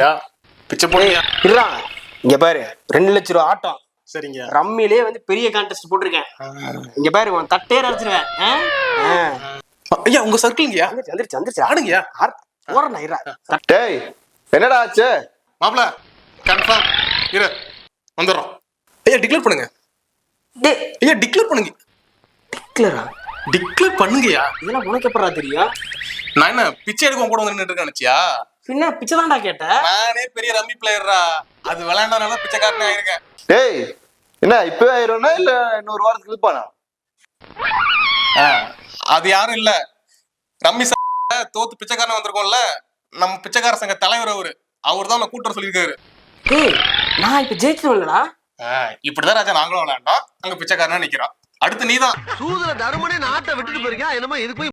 யா பிச்சை போடுங்க. இருடா, இங்க பாரு 2 லட்சம் ரூபா ஆட்டம். சரிங்க. ரம்மிலே வந்து பெரிய கான்டெஸ்ட் போட்டிருக்கேன். இங்க பாரு உன் தட்டே அடிச்சிருவேன். ஐயா உங்க சர்க்கிள்ங்கயா? வந்துருச்சு வந்துருச்சு ஆடுங்கயா. போறேன் இருடா. டேய் என்னடா ஆச்சு? மாப்ள கன்ஃபார்ம் இரு வந்துடுறோம். ஐயா டிக்ளேர் பண்ணுங்க. டேய் ஐயா டிக்ளேர் பண்ணுங்க. டிக்ளரா? டிக்ளேர் பண்ணுங்கயா. இதெல்லாம் உனக்கு எப்படா தெரியும்? நான் என்ன பிச்சை எடுக்க கூட வந்து நின்றுட்டு நினைச்சியா? பின்ன பிச்சை தான்டா கேட்ட. நானே பெரிய ரம்மி பிளேயர்ரா. அது விளையாண்டனால பிச்சைக்காரனே ஆயிருக்கேன். டேய் என்ன இப்பவே ஆயிரும்னா இல்ல இன்னொரு வாரத்துக்கு இருப்பானா? அது யாரும் இல்ல, ரம்மி தோத்து பிச்சைக்காரன் வந்திருக்கோம்ல, நம்ம பிச்சைக்கார சங்க தலைவர் அவர் தான் கூட்டுற சொல்லியிருக்காரு. டேய் நான் இப்ப ஜெயிச்சிருவேன்லடா. இப்படிதான் ராஜா நாங்களும் விளையாண்டோம். அங்க பிச்சைக்காரனா நிக்கிறோம். அடுத்து நீதான். சூதுல தருமனே நாட்டை விட்டுட்டு போயிருக்கா என்னமோ இது போய்